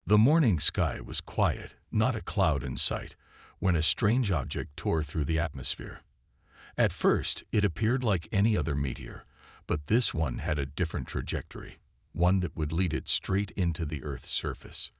The morning sky was quiet, not a cloud in sight, when a strange object tore through the atmosphere. At first, it appeared like any other meteor, but this one had a different trajectory, one that would lead it straight into the Earth's surface.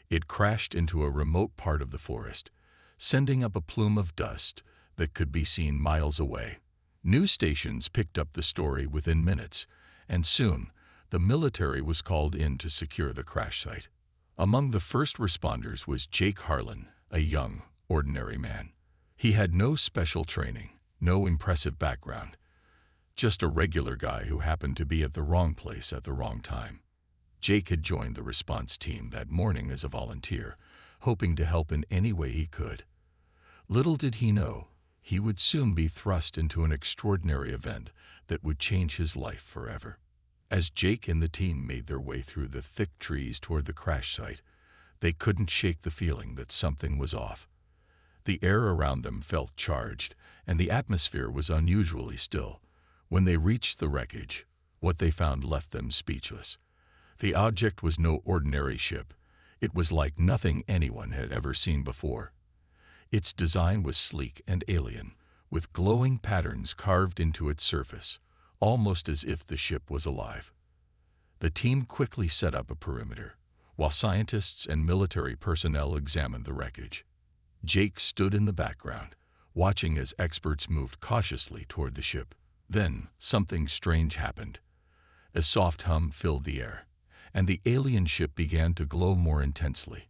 It crashed into a remote part of the forest, sending up a plume of dust that could be seen miles away. News stations picked up the story within minutes, and soon, the military was called in to secure the crash site. Among the first responders was Jake Harlan, a young, ordinary man. He had no special training, no impressive background, just a regular guy who happened to be at the wrong place at the wrong time. Jake had joined the response team that morning as a volunteer, hoping to help in any way he could. Little did he know, he would soon be thrust into an extraordinary event that would change his life forever. As Jake and the team made their way through the thick trees toward the crash site, they couldn't shake the feeling that something was off. The air around them felt charged, and the atmosphere was unusually still. When they reached the wreckage, what they found left them speechless. The object was no ordinary ship. It was like nothing anyone had ever seen before. Its design was sleek and alien, with glowing patterns carved into its surface, almost as if the ship was alive. The team quickly set up a perimeter, while scientists and military personnel examined the wreckage. Jake stood in the background, watching as experts moved cautiously toward the ship. Then, something strange happened. A soft hum filled the air, and the alien ship began to glow more intensely.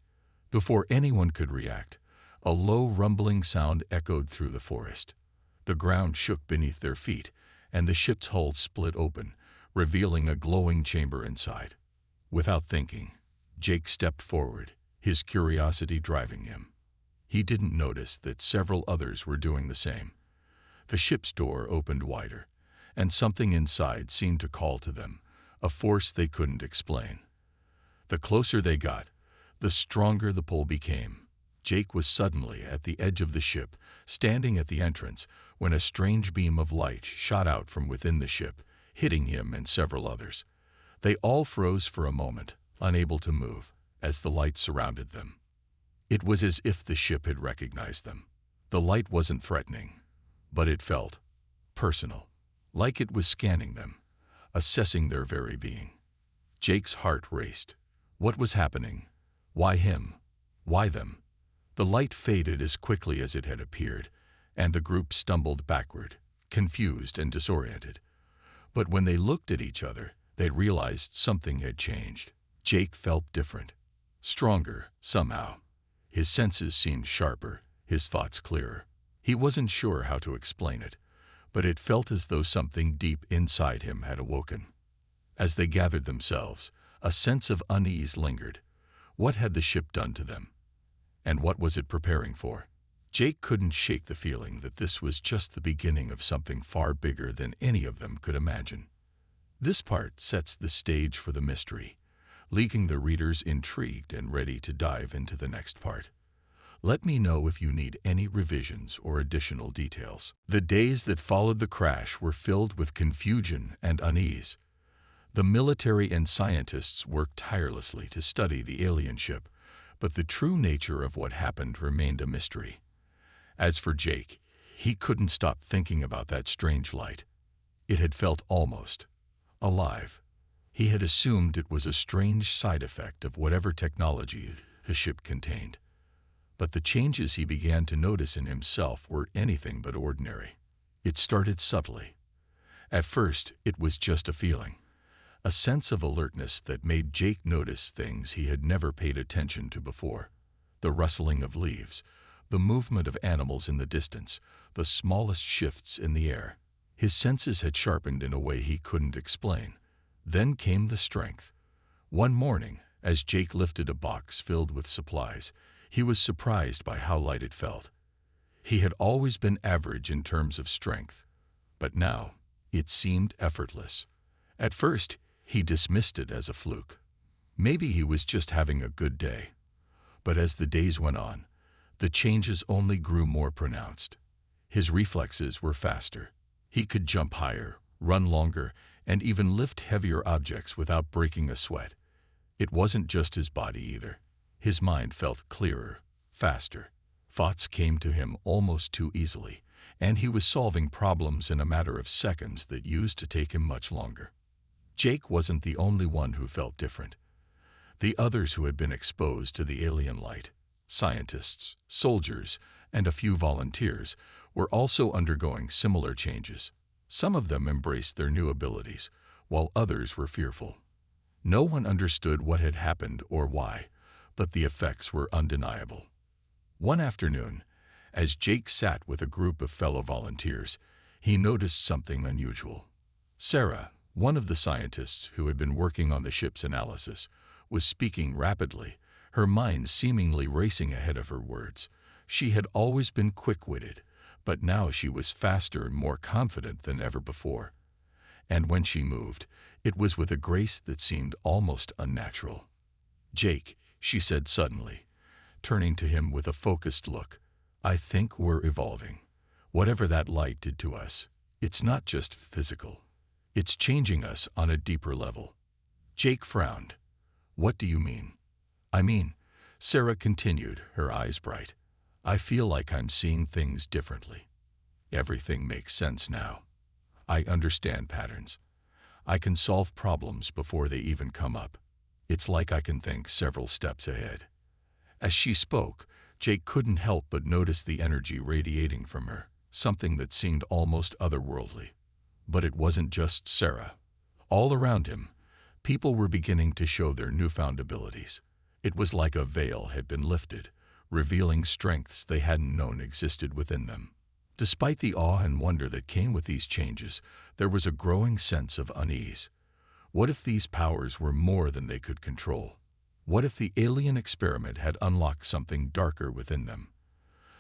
Before anyone could react, a low rumbling sound echoed through the forest. The ground shook beneath their feet, and the ship's hull split open, revealing a glowing chamber inside. Without thinking, Jake stepped forward, his curiosity driving him. He didn't notice that several others were doing the same. The ship's door opened wider, and something inside seemed to call to them, a force they couldn't explain. The closer they got, the stronger the pull became. Jake was suddenly at the edge of the ship, standing at the entrance, when a strange beam of light shot out from within the ship, hitting him and several others. They all froze for a moment, unable to move, as the light surrounded them. It was as if the ship had recognized them. The light wasn't threatening, but it felt personal, like it was scanning them, assessing their very being. Jake's heart raced. What was happening? Why him? Why them? The light faded as quickly as it had appeared, and the group stumbled backward, confused and disoriented. But when they looked at each other, they realized something had changed. Jake felt different, stronger somehow. His senses seemed sharper, his thoughts clearer. He wasn't sure how to explain it, but it felt as though something deep inside him had awoken. As they gathered themselves, a sense of unease lingered. What had the ship done to them? And what was it preparing for? Jake couldn't shake the feeling that this was just the beginning of something far bigger than any of them could imagine. This part sets the stage for the mystery, leaving the readers intrigued and ready to dive into the next part. Let me know if you need any revisions or additional details. The days that followed the crash were filled with confusion and unease. The military and scientists worked tirelessly to study the alien ship, but the true nature of what happened remained a mystery. As for Jake, he couldn't stop thinking about that strange light. It had felt almost alive. He had assumed it was a strange side effect of whatever technology the ship contained. But the changes he began to notice in himself were anything but ordinary. It started subtly. At first, it was just a feeling, a sense of alertness that made Jake notice things he had never paid attention to before. The rustling of leaves, the movement of animals in the distance, the smallest shifts in the air. His senses had sharpened in a way he couldn't explain. Then came the strength. One morning, as Jake lifted a box filled with supplies, he was surprised by how light it felt. He had always been average in terms of strength, but now it seemed effortless. At first, he dismissed it as a fluke. Maybe he was just having a good day. But as the days went on, the changes only grew more pronounced. His reflexes were faster. He could jump higher, run longer, and even lift heavier objects without breaking a sweat. It wasn't just his body either. His mind felt clearer, faster. Thoughts came to him almost too easily, and he was solving problems in a matter of seconds that used to take him much longer. Jake wasn't the only one who felt different. The others who had been exposed to the alien light, scientists, soldiers, and a few volunteers, were also undergoing similar changes. Some of them embraced their new abilities, while others were fearful. No one understood what had happened or why, but the effects were undeniable. One afternoon, as Jake sat with a group of fellow volunteers, he noticed something unusual. Sarah, one of the scientists who had been working on the ship's analysis, was speaking rapidly, her mind seemingly racing ahead of her words. She had always been quick-witted, but now she was faster and more confident than ever before. And when she moved, it was with a grace that seemed almost unnatural. "Jake," she said suddenly, turning to him with a focused look, "I think we're evolving. Whatever that light did to us, it's not just physical. It's changing us on a deeper level." Jake frowned. "What do you mean?" "I mean," Sarah continued, her eyes bright, "I feel like I'm seeing things differently. Everything makes sense now. I understand patterns. I can solve problems before they even come up. It's like I can think several steps ahead." As she spoke, Jake couldn't help but notice the energy radiating from her, something that seemed almost otherworldly. But it wasn't just Sarah. All around him, people were beginning to show their newfound abilities. It was like a veil had been lifted, revealing strengths they hadn't known existed within them. Despite the awe and wonder that came with these changes, there was a growing sense of unease. What if these powers were more than they could control? What if the alien experiment had unlocked something darker within them?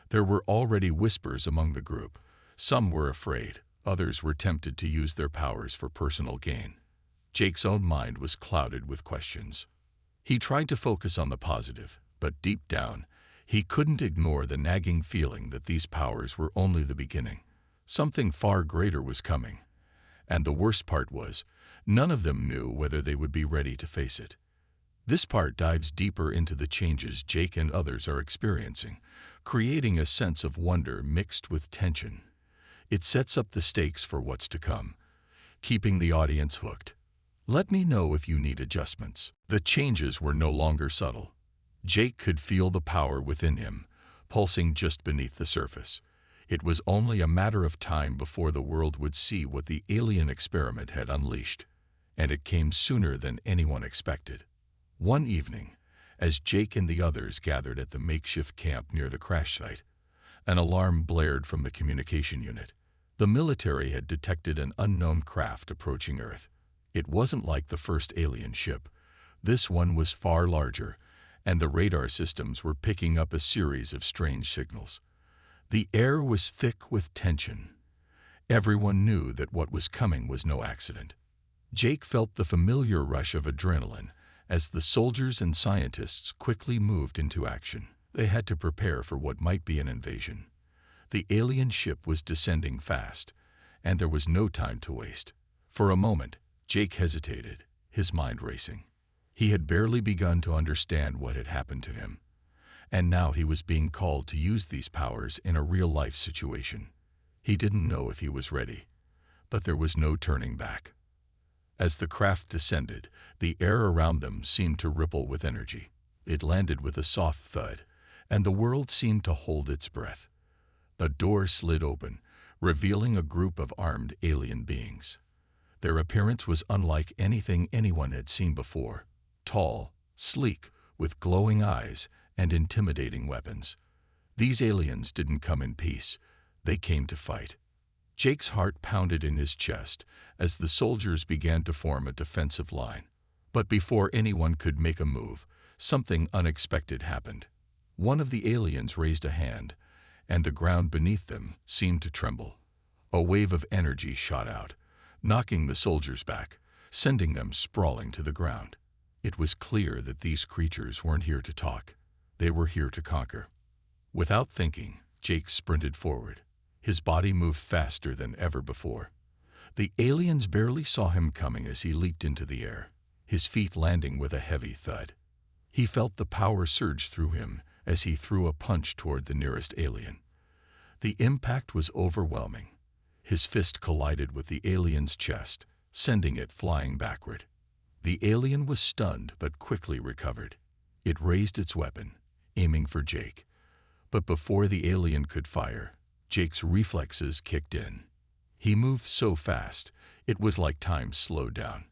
There were already whispers among the group. Some were afraid, others were tempted to use their powers for personal gain. Jake's own mind was clouded with questions. He tried to focus on the positive, but deep down, he couldn't ignore the nagging feeling that these powers were only the beginning. Something far greater was coming. And the worst part was, none of them knew whether they would be ready to face it. This part dives deeper into the changes Jake and others are experiencing, creating a sense of wonder mixed with tension. It sets up the stakes for what's to come, keeping the audience hooked. Let me know if you need adjustments. The changes were no longer subtle. Jake could feel the power within him, pulsing just beneath the surface. It was only a matter of time before the world would see what the alien experiment had unleashed, and it came sooner than anyone expected. One evening, as Jake and the others gathered at the makeshift camp near the crash site, an alarm blared from the communication unit. The military had detected an unknown craft approaching Earth. It wasn't like the first alien ship. This one was far larger, and the radar systems were picking up a series of strange signals. The air was thick with tension. Everyone knew that what was coming was no accident. Jake felt the familiar rush of adrenaline as the soldiers and scientists quickly moved into action. They had to prepare for what might be an invasion. The alien ship was descending fast, and there was no time to waste. For a moment, Jake hesitated, his mind racing. He had barely begun to understand what had happened to him, and now he was being called to use these powers in a real-life situation. He didn't know if he was ready, but there was no turning back. As the craft descended, the air around them seemed to ripple with energy. It landed with a soft thud, and the world seemed to hold its breath. A door slid open, revealing a group of armed alien beings. Their appearance was unlike anything anyone had seen before. Tall, sleek, with glowing eyes and intimidating weapons. These aliens didn't come in peace. They came to fight. Jake's heart pounded in his chest as the soldiers began to form a defensive line. But before anyone could make a move, something unexpected happened. One of the aliens raised a hand, and the ground beneath them seemed to tremble. A wave of energy shot out, knocking the soldiers back, sending them sprawling to the ground. It was clear that these creatures weren't here to talk. They were here to conquer. Without thinking, Jake sprinted forward. His body moved faster than ever before. The aliens barely saw him coming as he leaped into the air, his feet landing with a heavy thud. He felt the power surge through him as he threw a punch toward the nearest alien. The impact was overwhelming. His fist collided with the alien's chest, sending it flying backward. The alien was stunned but quickly recovered. It raised its weapon, aiming for Jake. But before the alien could fire, Jake's reflexes kicked in. He moved so fast, it was like time slowed down.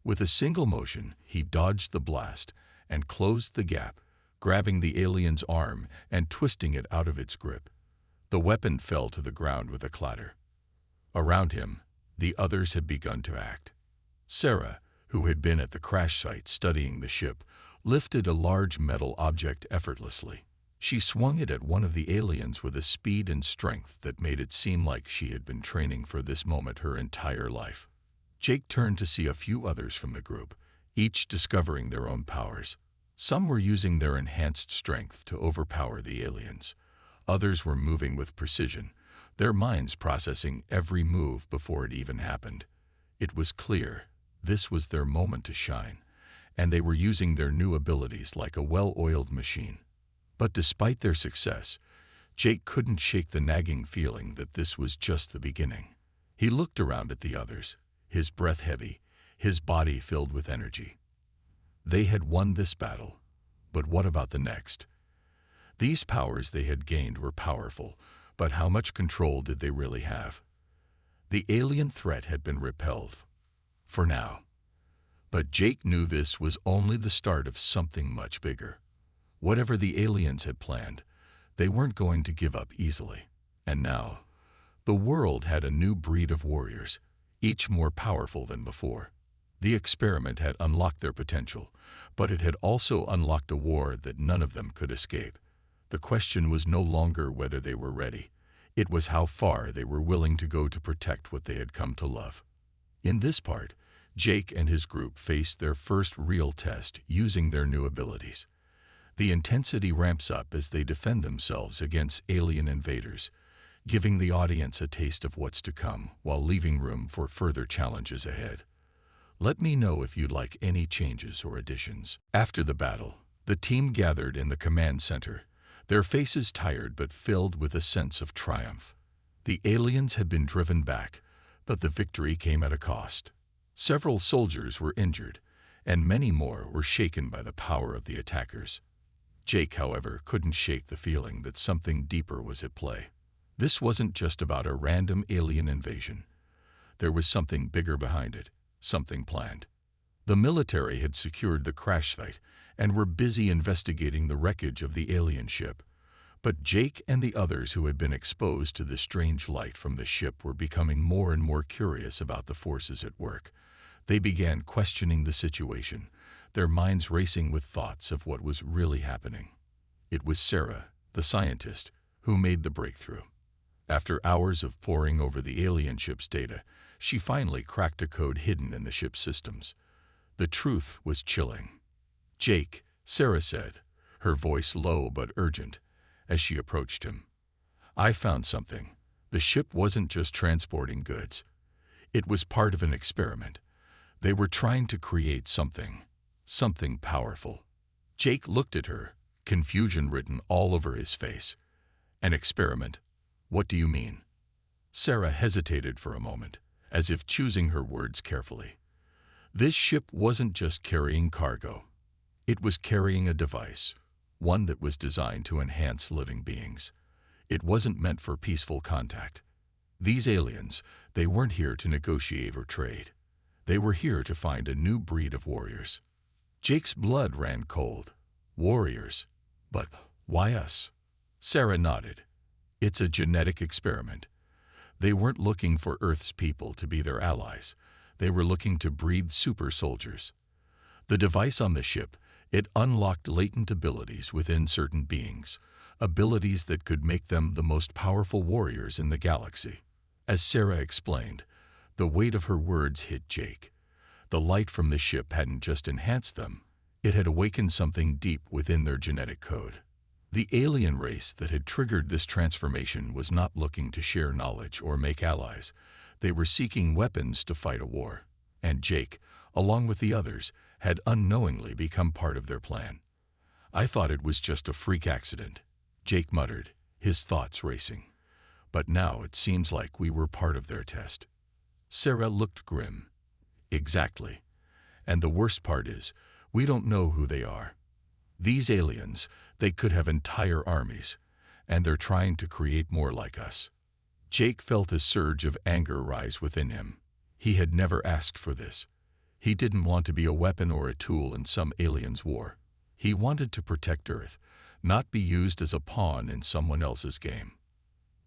With a single motion, he dodged the blast and closed the gap, grabbing the alien's arm and twisting it out of its grip. The weapon fell to the ground with a clatter. Around him, the others had begun to act. Sarah, who had been at the crash site studying the ship, lifted a large metal object effortlessly. She swung it at one of the aliens with a speed and strength that made it seem like she had been training for this moment her entire life. Jake turned to see a few others from the group, each discovering their own powers. Some were using their enhanced strength to overpower the aliens. Others were moving with precision, their minds processing every move before it even happened. It was clear this was their moment to shine, and they were using their new abilities like a well-oiled machine. But despite their success, Jake couldn't shake the nagging feeling that this was just the beginning. He looked around at the others, his breath heavy, his body filled with energy. They had won this battle, but what about the next? These powers they had gained were powerful, but how much control did they really have? The alien threat had been repelled, for now. But Jake knew this was only the start of something much bigger. Whatever the aliens had planned, they weren't going to give up easily. And now, the world had a new breed of warriors, each more powerful than before. The experiment had unlocked their potential, but it had also unlocked a war that none of them could escape. The question was no longer whether they were ready. It was how far they were willing to go to protect what they had come to love. In this part, Jake and his group faced their first real test using their new abilities. The intensity ramps up as they defend themselves against alien invaders, giving the audience a taste of what's to come while leaving room for further challenges ahead. Let me know if you'd like any changes or additions. After the battle, the team gathered in the command center, their faces tired but filled with a sense of triumph. The aliens had been driven back, but the victory came at a cost. Several soldiers were injured, and many more were shaken by the power of the attackers. Jake, however, couldn't shake the feeling that something deeper was at play. This wasn't just about a random alien invasion. There was something bigger behind it, something planned. The military had secured the crash site and were busy investigating the wreckage of the alien ship. But Jake and the others who had been exposed to the strange light from the ship were becoming more and more curious about the forces at work. They began questioning the situation, their minds racing with thoughts of what was really happening. It was Sarah, the scientist, who made the breakthrough. After hours of poring over the alien ship's data, she finally cracked a code hidden in the ship's systems. The truth was chilling. "Jake," Sarah said, her voice low but urgent, as she approached him. "I found something. The ship wasn't just transporting goods. It was part of an experiment. They were trying to create something powerful." Jake looked at her, confusion written all over his face. "An experiment? What do you mean?" Sarah hesitated for a moment, as if choosing her words carefully. This ship wasn't just carrying cargo. It was carrying a device, one that was designed to enhance living beings. It wasn't meant for peaceful contact. These aliens, they weren't here to negotiate or trade. They were here to find a new breed of warriors. Jake's blood ran cold. Warriors? But why us? Sarah nodded. "It's a genetic experiment. They weren't looking for Earth's people to be their allies. They were looking to breed super soldiers. The device on the ship, it unlocked latent abilities within certain beings, abilities that could make them the most powerful warriors in the galaxy." As Sarah explained, the weight of her words hit Jake. The light from the ship hadn't just enhanced them, it had awakened something deep within their genetic code. The alien race that had triggered this transformation was not looking to share knowledge or make allies. They were seeking weapons to fight a war. And Jake, along with the others, had unknowingly become part of their plan. "I thought it was just a freak accident," Jake muttered, his thoughts racing. "But now it seems like we were part of their test." Sarah looked grim. "Exactly. And the worst part is, we don't know who they are. These aliens, they could have entire armies, and they're trying to create more like us." Jake felt a surge of anger rise within him. He had never asked for this. He didn't want to be a weapon or a tool in some alien's war. He wanted to protect Earth, not be used as a pawn in someone else's game.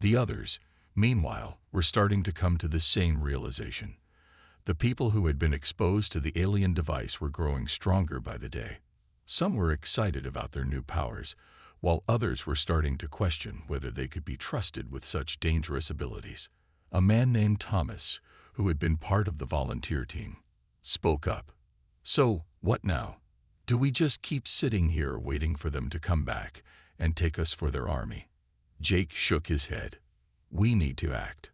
The others, meanwhile, were starting to come to the same realization. The people who had been exposed to the alien device were growing stronger by the day. Some were excited about their new powers, while others were starting to question whether they could be trusted with such dangerous abilities. A man named Thomas, who had been part of the volunteer team, spoke up. "So, what now? Do we just keep sitting here waiting for them to come back and take us for their army?" Jake shook his head. "We need to act.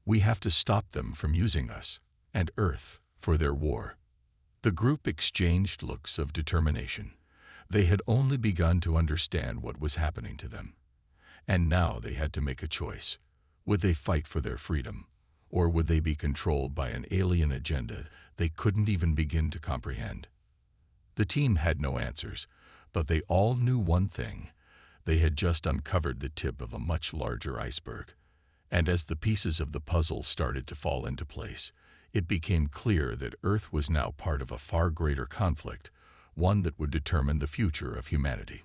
We have to stop them from using us and Earth for their war." The group exchanged looks of determination. They had only begun to understand what was happening to them. And now they had to make a choice. Would they fight for their freedom, or would they be controlled by an alien agenda they couldn't even begin to comprehend? The team had no answers, but they all knew one thing. They had just uncovered the tip of a much larger iceberg. And as the pieces of the puzzle started to fall into place, it became clear that Earth was now part of a far greater conflict, one that would determine the future of humanity.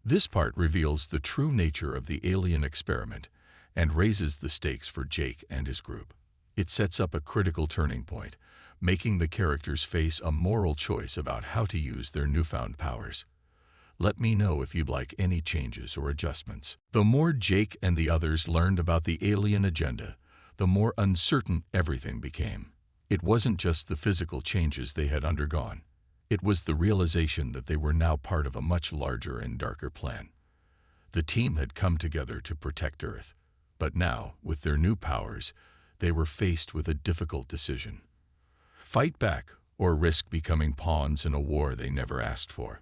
This part reveals the true nature of the alien experiment and raises the stakes for Jake and his group. It sets up a critical turning point, making the characters face a moral choice about how to use their newfound powers. Let me know if you'd like any changes or adjustments. The more Jake and the others learned about the alien agenda, the more uncertain everything became. It wasn't just the physical changes they had undergone. It was the realization that they were now part of a much larger and darker plan. The team had come together to protect Earth, but now, with their new powers, they were faced with a difficult decision. Fight back or risk becoming pawns in a war they never asked for.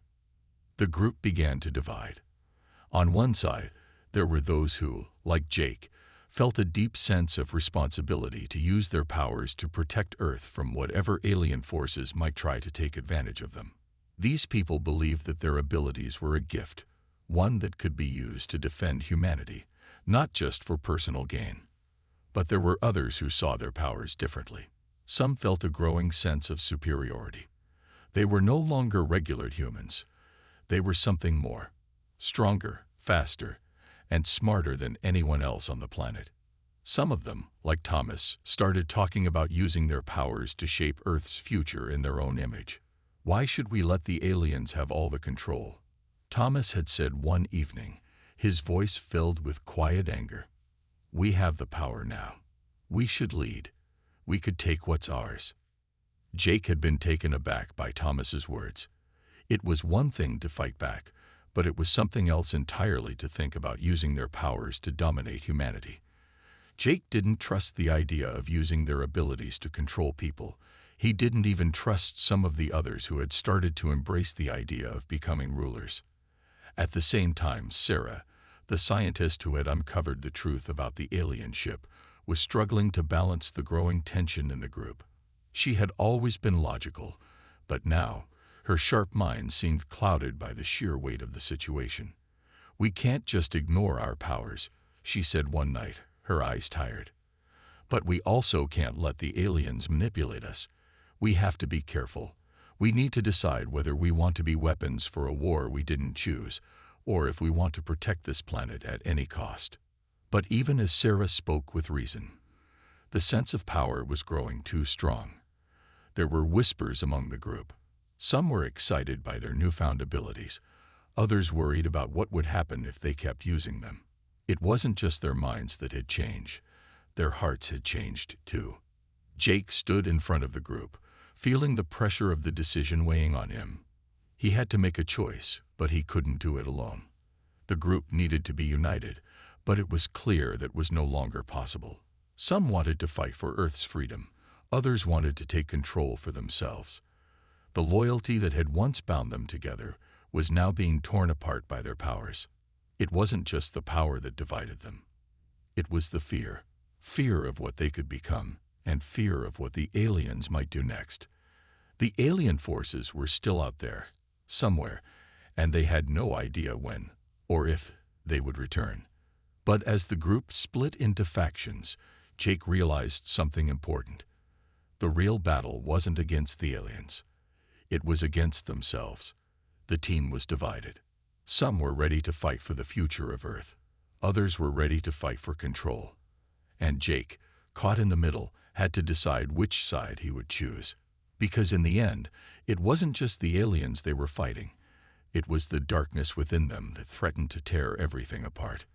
The group began to divide. On one side, there were those who, like Jake, felt a deep sense of responsibility to use their powers to protect Earth from whatever alien forces might try to take advantage of them. These people believed that their abilities were a gift, one that could be used to defend humanity, not just for personal gain. But there were others who saw their powers differently. Some felt a growing sense of superiority. They were no longer regular humans. They were something more, stronger, faster, and smarter than anyone else on the planet. Some of them, like Thomas, started talking about using their powers to shape Earth's future in their own image. "Why should we let the aliens have all the control?" Thomas had said one evening, his voice filled with quiet anger. "We have the power now. We should lead. We could take what's ours." Jake had been taken aback by Thomas's words. It was one thing to fight back, but it was something else entirely to think about using their powers to dominate humanity. Jake didn't trust the idea of using their abilities to control people. He didn't even trust some of the others who had started to embrace the idea of becoming rulers. At the same time, Sarah, the scientist who had uncovered the truth about the alien ship, was struggling to balance the growing tension in the group. She had always been logical, but now, her sharp mind seemed clouded by the sheer weight of the situation. "We can't just ignore our powers," she said one night, her eyes tired. "But we also can't let the aliens manipulate us. We have to be careful. We need to decide whether we want to be weapons for a war we didn't choose, or if we want to protect this planet at any cost." But even as Sarah spoke with reason, the sense of power was growing too strong. There were whispers among the group. Some were excited by their newfound abilities. Others worried about what would happen if they kept using them. It wasn't just their minds that had changed. Their hearts had changed too. Jake stood in front of the group, feeling the pressure of the decision weighing on him. He had to make a choice, but he couldn't do it alone. The group needed to be united, but it was clear that was no longer possible. Some wanted to fight for Earth's freedom. Others wanted to take control for themselves. The loyalty that had once bound them together was now being torn apart by their powers. It wasn't just the power that divided them. It was the fear. Fear of what they could become, and fear of what the aliens might do next. The alien forces were still out there, somewhere, and they had no idea when, or if, they would return. But as the group split into factions, Jake realized something important. The real battle wasn't against the aliens. It was against themselves. The team was divided. Some were ready to fight for the future of Earth. Others were ready to fight for control. And Jake, caught in the middle, had to decide which side he would choose. Because in the end, it wasn't just the aliens they were fighting. It was the darkness within them that threatened to tear everything apart.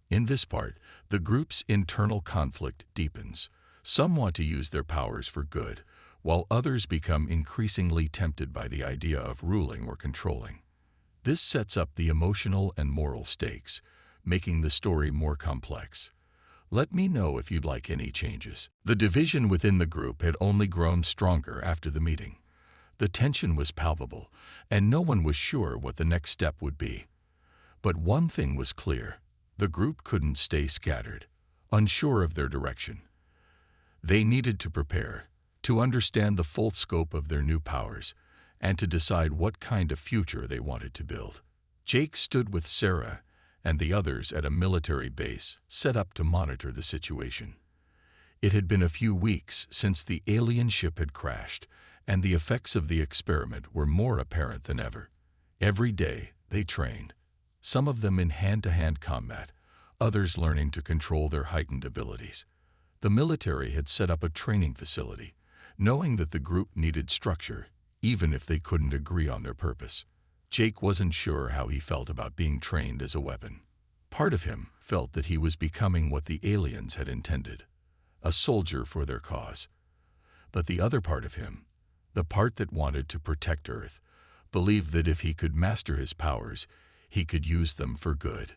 In this part, the group's internal conflict deepens. Some want to use their powers for good, while others become increasingly tempted by the idea of ruling or controlling. This sets up the emotional and moral stakes, making the story more complex. Let me know if you'd like any changes. The division within the group had only grown stronger after the meeting. The tension was palpable, and no one was sure what the next step would be. But one thing was clear. The group couldn't stay scattered, unsure of their direction. They needed to prepare, to understand the full scope of their new powers, and to decide what kind of future they wanted to build. Jake stood with Sarah and the others at a military base set up to monitor the situation. It had been a few weeks since the alien ship had crashed, and the effects of the experiment were more apparent than ever. Every day they trained, some of them in hand-to-hand combat, others learning to control their heightened abilities. The military had set up a training facility, knowing that the group needed structure, even if they couldn't agree on their purpose. Jake wasn't sure how he felt about being trained as a weapon. Part of him felt that he was becoming what the aliens had intended, a soldier for their cause. But the other part of him, the part that wanted to protect Earth, believed that if he could master his powers, he could use them for good.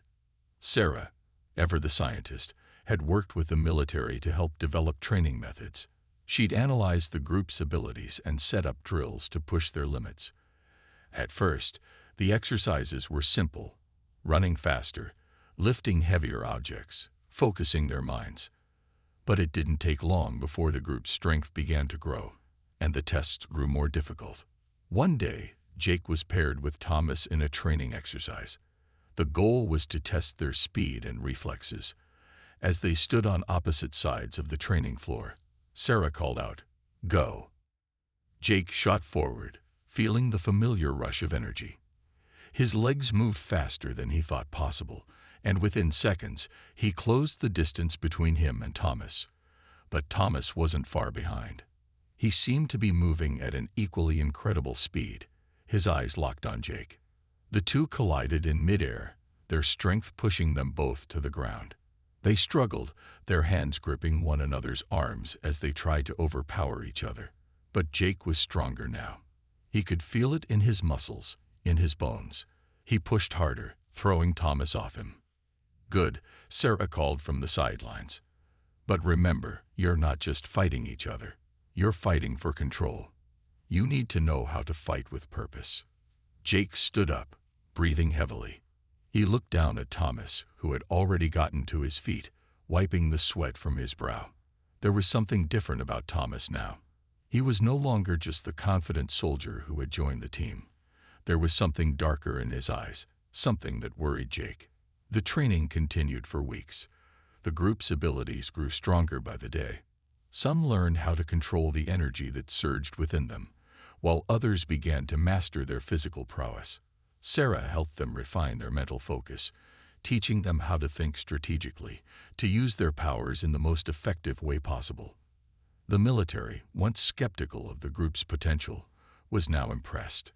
Sarah, ever the scientist, had worked with the military to help develop training methods. She'd analyzed the group's abilities and set up drills to push their limits. At first, the exercises were simple: running faster, lifting heavier objects, focusing their minds. But it didn't take long before the group's strength began to grow, and the tests grew more difficult. One day, Jake was paired with Thomas in a training exercise. The goal was to test their speed and reflexes. As they stood on opposite sides of the training floor, Sarah called out, "Go." Jake shot forward, feeling the familiar rush of energy. His legs moved faster than he thought possible, and within seconds, he closed the distance between him and Thomas. But Thomas wasn't far behind. He seemed to be moving at an equally incredible speed. His eyes locked on Jake. The two collided in midair, their strength pushing them both to the ground. They struggled, their hands gripping one another's arms as they tried to overpower each other. But Jake was stronger now. He could feel it in his muscles, in his bones. He pushed harder, throwing Thomas off him. "Good," Sarah called from the sidelines. "But remember, you're not just fighting each other. You're fighting for control. You need to know how to fight with purpose." Jake stood up, breathing heavily. He looked down at Thomas, who had already gotten to his feet, wiping the sweat from his brow. There was something different about Thomas now. He was no longer just the confident soldier who had joined the team. There was something darker in his eyes, something that worried Jake. The training continued for weeks. The group's abilities grew stronger by the day. Some learned how to control the energy that surged within them, while others began to master their physical prowess. Sarah helped them refine their mental focus, teaching them how to think strategically, to use their powers in the most effective way possible. The military, once skeptical of the group's potential, was now impressed.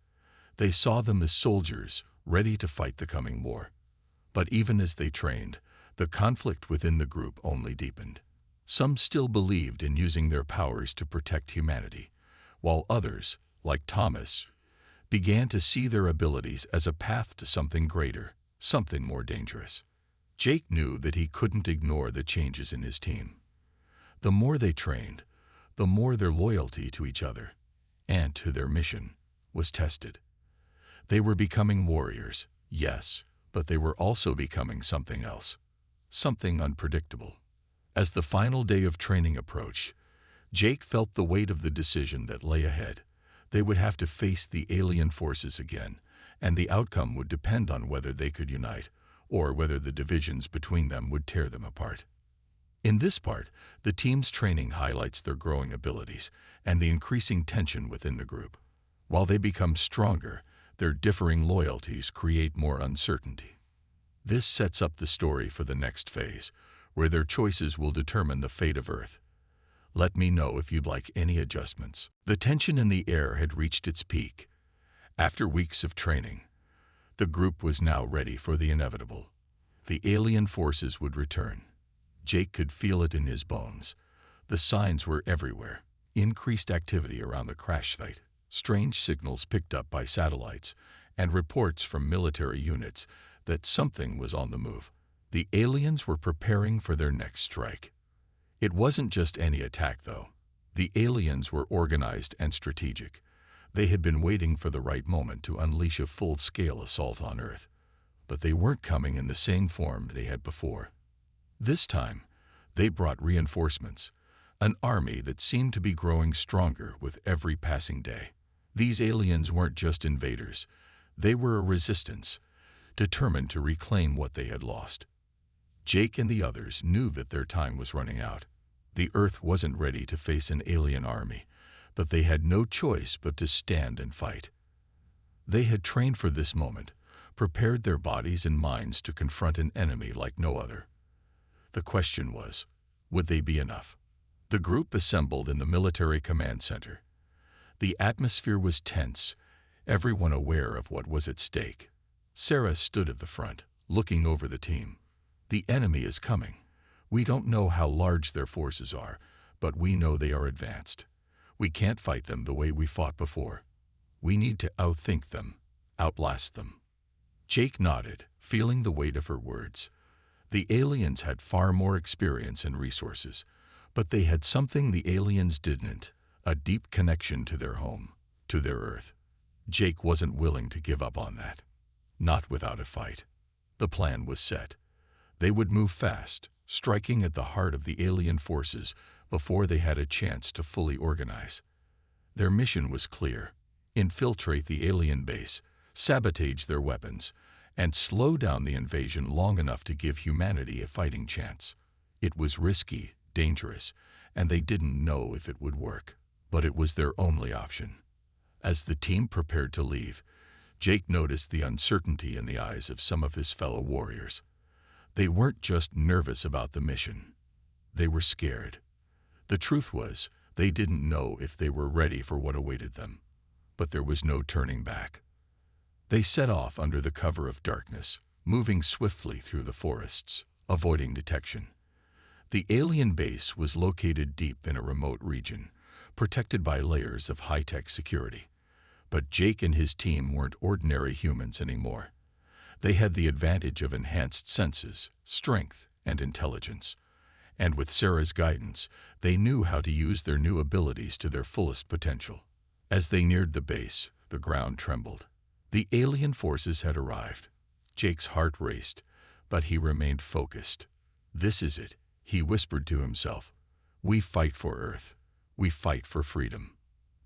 They saw them as soldiers, ready to fight the coming war. But even as they trained, the conflict within the group only deepened. Some still believed in using their powers to protect humanity, while others, like Thomas, began to see their abilities as a path to something greater, something more dangerous. Jake knew that he couldn't ignore the changes in his team. The more they trained, the more their loyalty to each other and to their mission was tested. They were becoming warriors, yes, but they were also becoming something else, something unpredictable. As the final day of training approached, Jake felt the weight of the decision that lay ahead. They would have to face the alien forces again, and the outcome would depend on whether they could unite, or whether the divisions between them would tear them apart. In this part, the team's training highlights their growing abilities and the increasing tension within the group. While they become stronger, their differing loyalties create more uncertainty. This sets up the story for the next phase, where their choices will determine the fate of Earth. Let me know if you'd like any adjustments. The tension in the air had reached its peak. After weeks of training, the group was now ready for the inevitable. The alien forces would return. Jake could feel it in his bones. The signs were everywhere. Increased activity around the crash site, strange signals picked up by satellites, and reports from military units that something was on the move. The aliens were preparing for their next strike. It wasn't just any attack, though. The aliens were organized and strategic. They had been waiting for the right moment to unleash a full-scale assault on Earth. But they weren't coming in the same form they had before. This time, they brought reinforcements, an army that seemed to be growing stronger with every passing day. These aliens weren't just invaders. They were a resistance, determined to reclaim what they had lost. Jake and the others knew that their time was running out. The Earth wasn't ready to face an alien army, but they had no choice but to stand and fight. They had trained for this moment, prepared their bodies and minds to confront an enemy like no other. The question was, would they be enough? The group assembled in the military command center. The atmosphere was tense, everyone aware of what was at stake. Sarah stood at the front, looking over the team. The enemy is coming. We don't know how large their forces are, but we know they are advanced. We can't fight them the way we fought before. We need to outthink them, outlast them. Jake nodded, feeling the weight of her words. The aliens had far more experience and resources, but they had something the aliens didn't, a deep connection to their home, to their Earth. Jake wasn't willing to give up on that. Not without a fight. The plan was set. They would move fast, striking at the heart of the alien forces before they had a chance to fully organize. Their mission was clear: infiltrate the alien base, sabotage their weapons, and slow down the invasion long enough to give humanity a fighting chance. It was risky, dangerous, and they didn't know if it would work, but it was their only option. As the team prepared to leave, Jake noticed the uncertainty in the eyes of some of his fellow warriors. They weren't just nervous about the mission. They were scared. The truth was, they didn't know if they were ready for what awaited them. But there was no turning back. They set off under the cover of darkness, moving swiftly through the forests, avoiding detection. The alien base was located deep in a remote region, protected by layers of high-tech security. But Jake and his team weren't ordinary humans anymore. They had the advantage of enhanced senses, strength, and intelligence. And with Sarah's guidance, they knew how to use their new abilities to their fullest potential. As they neared the base, the ground trembled. The alien forces had arrived. Jake's heart raced, but he remained focused. "This is it," he whispered to himself. "We fight for Earth. We fight for freedom."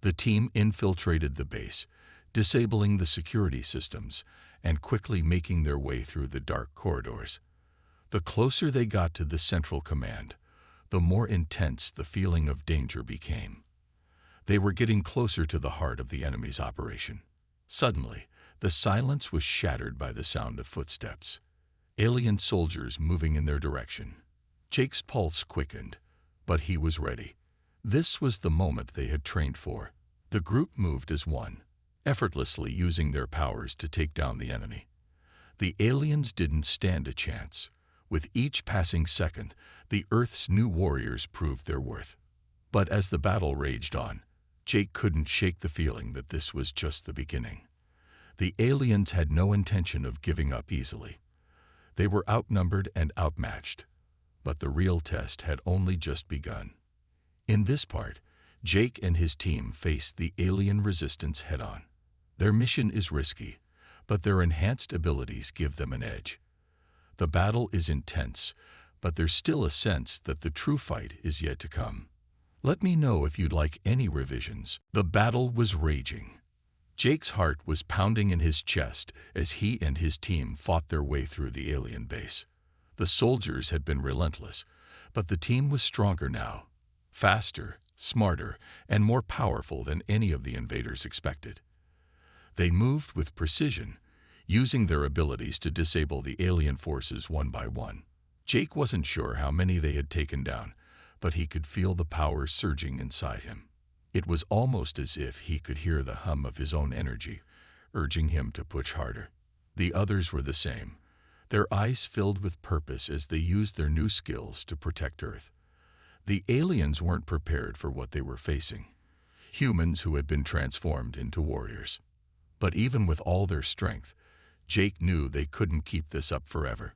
The team infiltrated the base, disabling the security systems and quickly making their way through the dark corridors. The closer they got to the central command, the more intense the feeling of danger became. They were getting closer to the heart of the enemy's operation. Suddenly, the silence was shattered by the sound of footsteps. Alien soldiers moving in their direction. Jake's pulse quickened, but he was ready. This was the moment they had trained for. The group moved as one, effortlessly using their powers to take down the enemy. The aliens didn't stand a chance. With each passing second, the Earth's new warriors proved their worth. But as the battle raged on, Jake couldn't shake the feeling that this was just the beginning. The aliens had no intention of giving up easily. They were outnumbered and outmatched, but the real test had only just begun. In this part, Jake and his team faced the alien resistance head-on. Their mission is risky, but their enhanced abilities give them an edge. The battle is intense, but there's still a sense that the true fight is yet to come. Let me know if you'd like any revisions. The battle was raging. Jake's heart was pounding in his chest as he and his team fought their way through the alien base. The soldiers had been relentless, but the team was stronger now, faster, smarter, and more powerful than any of the invaders expected. They moved with precision, using their abilities to disable the alien forces one by one. Jake wasn't sure how many they had taken down, but he could feel the power surging inside him. It was almost as if he could hear the hum of his own energy, urging him to push harder. The others were the same, their eyes filled with purpose as they used their new skills to protect Earth. The aliens weren't prepared for what they were facing, humans who had been transformed into warriors. But even with all their strength, Jake knew they couldn't keep this up forever.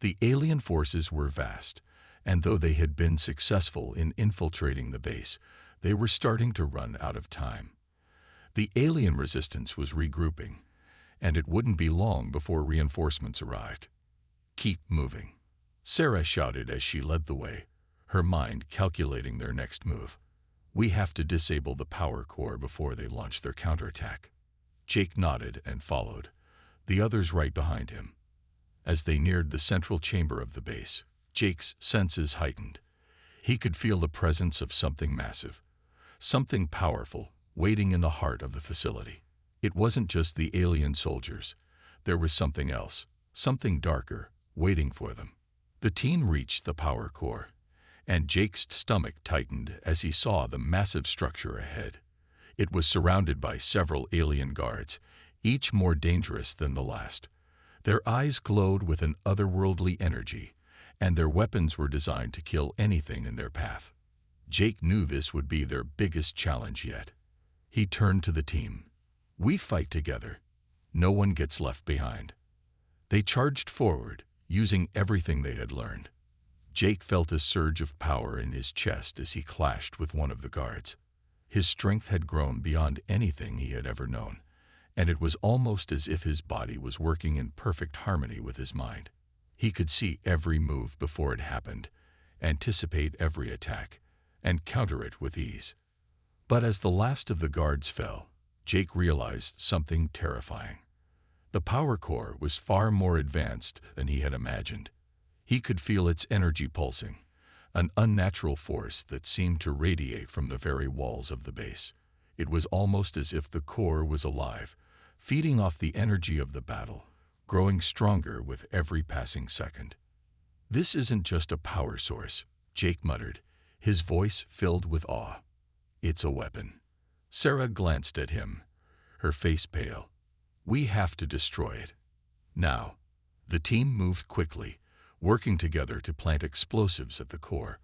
The alien forces were vast, and though they had been successful in infiltrating the base, they were starting to run out of time. The alien resistance was regrouping, and it wouldn't be long before reinforcements arrived. "Keep moving," Sarah shouted as she led the way, her mind calculating their next move. "We have to disable the power core before they launch their counterattack." Jake nodded and followed, the others right behind him. As they neared the central chamber of the base, Jake's senses heightened. He could feel the presence of something massive, something powerful, waiting in the heart of the facility. It wasn't just the alien soldiers. There was something else, something darker, waiting for them. The team reached the power core, and Jake's stomach tightened as he saw the massive structure ahead. It was surrounded by several alien guards, each more dangerous than the last. Their eyes glowed with an otherworldly energy, and their weapons were designed to kill anything in their path. Jake knew this would be their biggest challenge yet. He turned to the team. "We fight together. No one gets left behind." They charged forward, using everything they had learned. Jake felt a surge of power in his chest as he clashed with one of the guards. His strength had grown beyond anything he had ever known, and it was almost as if his body was working in perfect harmony with his mind. He could see every move before it happened, anticipate every attack, and counter it with ease. But as the last of the guards fell, Jake realized something terrifying. The power core was far more advanced than he had imagined. He could feel its energy pulsing, an unnatural force that seemed to radiate from the very walls of the base. It was almost as if the core was alive, feeding off the energy of the battle, growing stronger with every passing second. "This isn't just a power source," Jake muttered, his voice filled with awe. "It's a weapon." Sarah glanced at him, her face pale. "We have to destroy it. Now." The team moved quickly, working together to plant explosives at the core.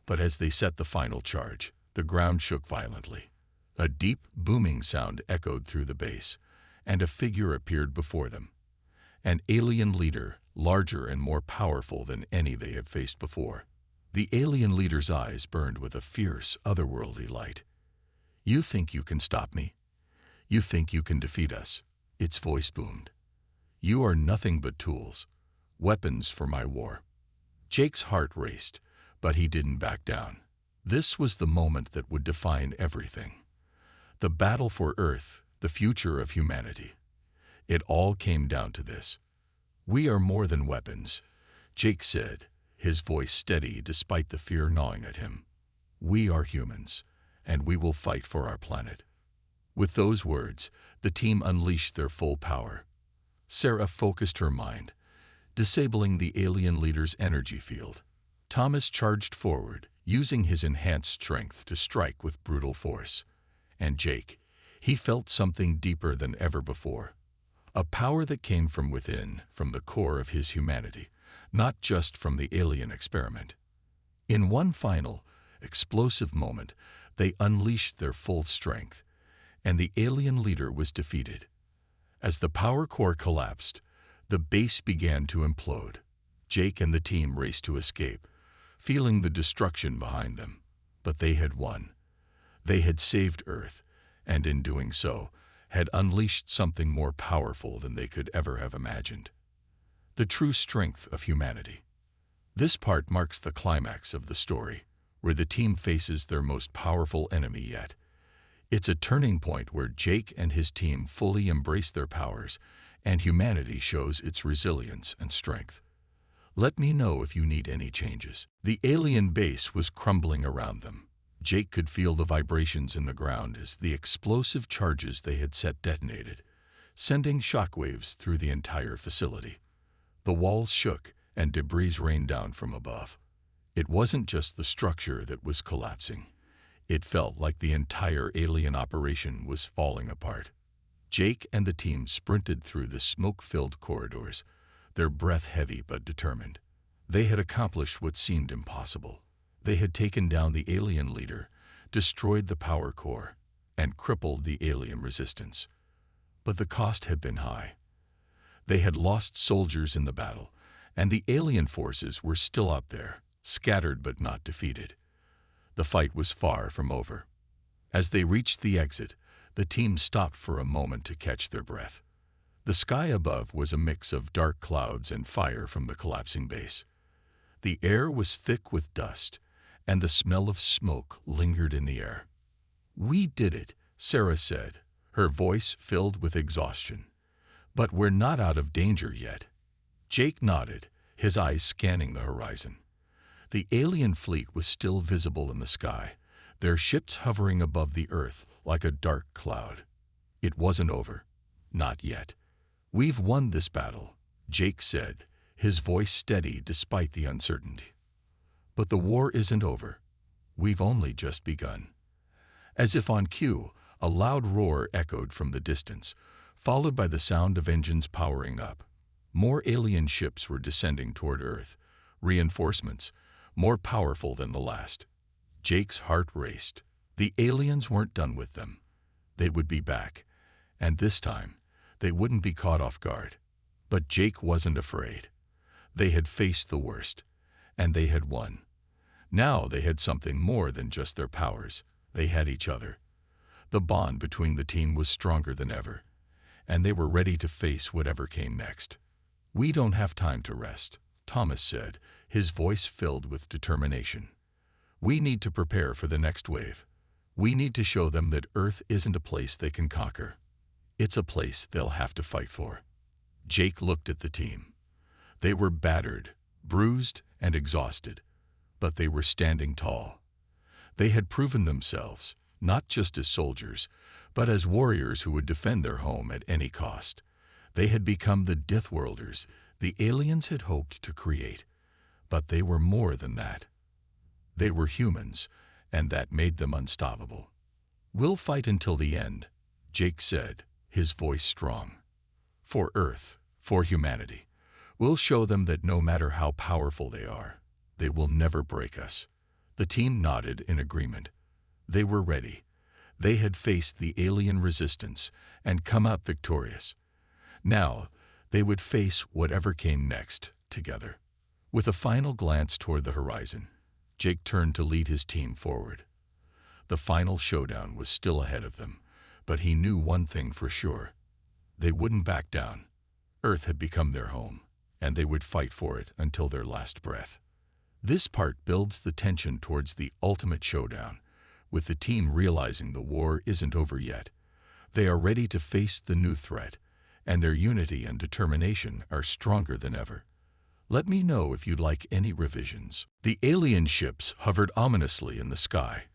But as they set the final charge, the ground shook violently. A deep, booming sound echoed through the base, and a figure appeared before them. An alien leader, larger and more powerful than any they had faced before. The alien leader's eyes burned with a fierce, otherworldly light. "You think you can stop me? You think you can defeat us?" Its voice boomed. "You are nothing but tools, weapons for my war." Jake's heart raced, but he didn't back down. This was the moment that would define everything. The battle for Earth, the future of humanity. It all came down to this. "We are more than weapons," Jake said, his voice steady despite the fear gnawing at him. "We are humans, and we will fight for our planet." With those words, the team unleashed their full power. Sarah focused her mind, disabling the alien leader's energy field. Thomas charged forward, using his enhanced strength to strike with brutal force. And Jake, he felt something deeper than ever before. A power that came from within, from the core of his humanity, not just from the alien experiment. In one final, explosive moment, they unleashed their full strength, and the alien leader was defeated. As the power core collapsed, the base began to implode. Jake and the team raced to escape, feeling the destruction behind them. But they had won. They had saved Earth, and in doing so, had unleashed something more powerful than they could ever have imagined. The true strength of humanity. This part marks the climax of the story, where the team faces their most powerful enemy yet. It's a turning point where Jake and his team fully embrace their powers, and humanity shows its resilience and strength. Let me know if you need any changes. The alien base was crumbling around them. Jake could feel the vibrations in the ground as the explosive charges they had set detonated, sending shockwaves through the entire facility. The walls shook and debris rained down from above. It wasn't just the structure that was collapsing. It felt like the entire alien operation was falling apart. Jake and the team sprinted through the smoke-filled corridors, their breath heavy but determined. They had accomplished what seemed impossible. They had taken down the alien leader, destroyed the power core, and crippled the alien resistance. But the cost had been high. They had lost soldiers in the battle, and the alien forces were still out there, scattered but not defeated. The fight was far from over. As they reached the exit, the team stopped for a moment to catch their breath. The sky above was a mix of dark clouds and fire from the collapsing base. The air was thick with dust, and the smell of smoke lingered in the air. "We did it," Sarah said, her voice filled with exhaustion. "But we're not out of danger yet." Jake nodded, his eyes scanning the horizon. The alien fleet was still visible in the sky, their ships hovering above the earth like a dark cloud. It wasn't over. Not yet. "We've won this battle," Jake said, his voice steady despite the uncertainty. "But the war isn't over. We've only just begun." As if on cue, a loud roar echoed from the distance, followed by the sound of engines powering up. More alien ships were descending toward Earth, reinforcements, more powerful than the last. Jake's heart raced. The aliens weren't done with them. They would be back, and this time, they wouldn't be caught off guard. But Jake wasn't afraid. They had faced the worst, and they had won. Now they had something more than just their powers. They had each other. The bond between the team was stronger than ever, and they were ready to face whatever came next. "We don't have time to rest," Thomas said, his voice filled with determination. "We need to prepare for the next wave. We need to show them that Earth isn't a place they can conquer. It's a place they'll have to fight for." Jake looked at the team. They were battered, bruised, and exhausted, but they were standing tall. They had proven themselves, not just as soldiers, but as warriors who would defend their home at any cost. They had become the Deathworlders the aliens had hoped to create, but they were more than that. They were humans, and that made them unstoppable. "We'll fight until the end," Jake said, his voice strong. "For Earth, for humanity. We'll show them that no matter how powerful they are, they will never break us." The team nodded in agreement. They were ready. They had faced the alien resistance and come out victorious. Now, they would face whatever came next together. With a final glance toward the horizon, Jake turned to lead his team forward. The final showdown was still ahead of them, but he knew one thing for sure. They wouldn't back down. Earth had become their home, and they would fight for it until their last breath. This part builds the tension towards the ultimate showdown, with the team realizing the war isn't over yet. They are ready to face the new threat, and their unity and determination are stronger than ever. Let me know if you'd like any revisions. The alien ships hovered ominously in the sky,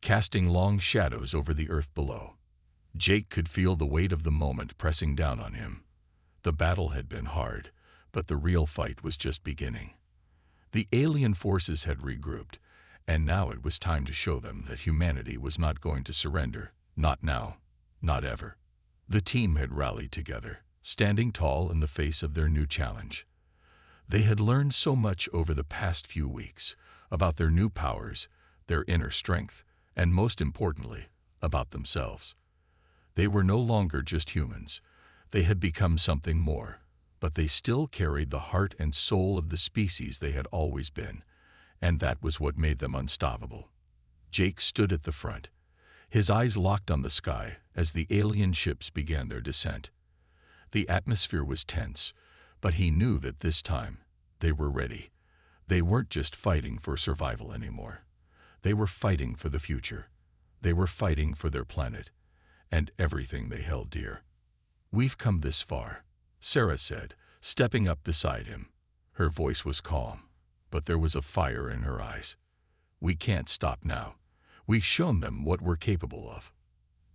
casting long shadows over the earth below. Jake could feel the weight of the moment pressing down on him. The battle had been hard, but the real fight was just beginning. The alien forces had regrouped, and now it was time to show them that humanity was not going to surrender. Not now, not ever. The team had rallied together, standing tall in the face of their new challenge. They had learned so much over the past few weeks about their new powers, their inner strength, and most importantly, about themselves. They were no longer just humans. They had become something more, but they still carried the heart and soul of the species they had always been, and that was what made them unstoppable. Jake stood at the front, His eyes locked on the sky as the alien ships began their descent. The atmosphere was tense, but he knew that this time they were ready. They weren't just fighting for survival anymore. They were fighting for the future. They were fighting for their planet and everything they held dear. "We've come this far," Sarah said, stepping up beside him. Her voice was calm, but there was a fire in her eyes. "We can't stop now. We've shown them what we're capable of.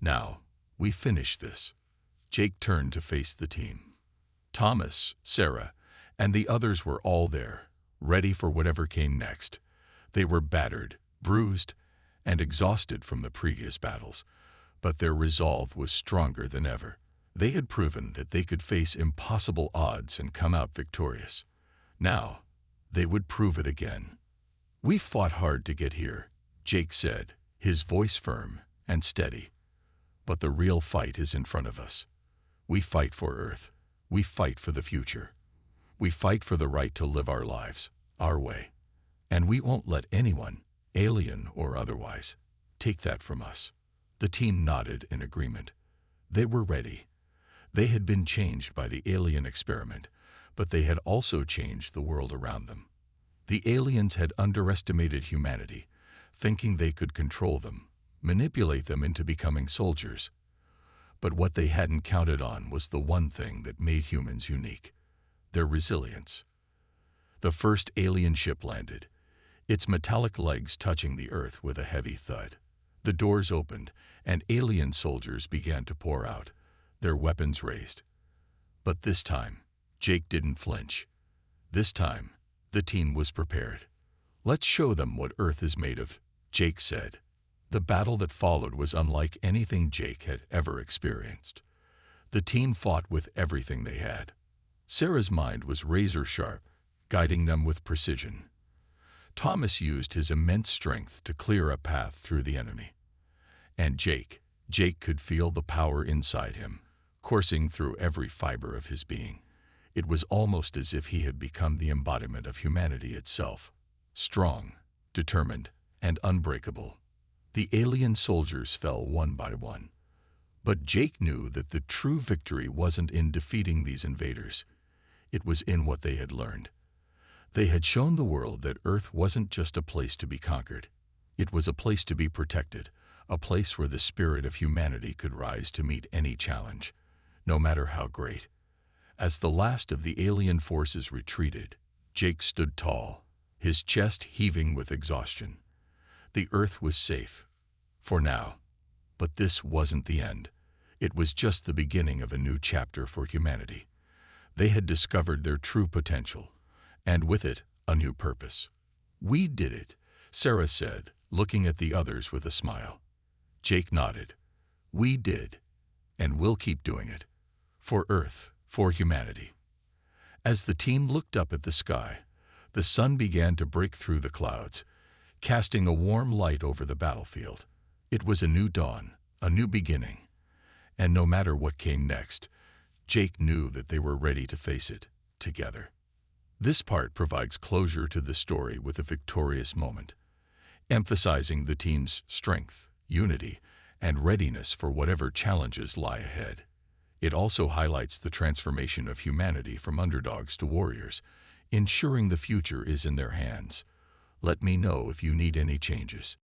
Now, we finish this." Jake turned to face the team. Thomas, Sarah, and the others were all there, ready for whatever came next. They were battered, bruised, and exhausted from the previous battles, but their resolve was stronger than ever. They had proven that they could face impossible odds and come out victorious. Now, they would prove it again. "We fought hard to get here," Jake said, his voice firm and steady. "But the real fight is in front of us. We fight for Earth. We fight for the future. We fight for the right to live our lives, our way. And we won't let anyone, alien or otherwise, take that from us." The team nodded in agreement. They were ready. They had been changed by the alien experiment, but they had also changed the world around them. The aliens had underestimated humanity, thinking they could control them, manipulate them into becoming soldiers. But what they hadn't counted on was the one thing that made humans unique: their resilience. The first alien ship landed, its metallic legs touching the earth with a heavy thud. The doors opened, and alien soldiers began to pour out, their weapons raised. But this time, Jake didn't flinch. This time, the team was prepared. "Let's show them what Earth is made of," Jake said. The battle that followed was unlike anything Jake had ever experienced. The team fought with everything they had. Sarah's mind was razor sharp, guiding them with precision. Thomas used his immense strength to clear a path through the enemy. And Jake could feel the power inside him, coursing through every fiber of his being. It was almost as if he had become the embodiment of humanity itself, strong, determined, and unbreakable. The alien soldiers fell one by one. But Jake knew that the true victory wasn't in defeating these invaders. It was in what they had learned. They had shown the world that Earth wasn't just a place to be conquered. It was a place to be protected, a place where the spirit of humanity could rise to meet any challenge, no matter how great. As the last of the alien forces retreated, Jake stood tall, his chest heaving with exhaustion. The Earth was safe, for now. But this wasn't the end. It was just the beginning of a new chapter for humanity. They had discovered their true potential, and with it, a new purpose. "We did it," Sarah said, looking at the others with a smile. Jake nodded. "We did, and we'll keep doing it. For Earth, for humanity." As the team looked up at the sky, the sun began to break through the clouds, casting a warm light over the battlefield. It was a new dawn, a new beginning. And no matter what came next, Jake knew that they were ready to face it, together. This part provides closure to the story with a victorious moment, emphasizing the team's strength, unity, and readiness for whatever challenges lie ahead. It also highlights the transformation of humanity from underdogs to warriors, ensuring the future is in their hands. Let me know if you need any changes.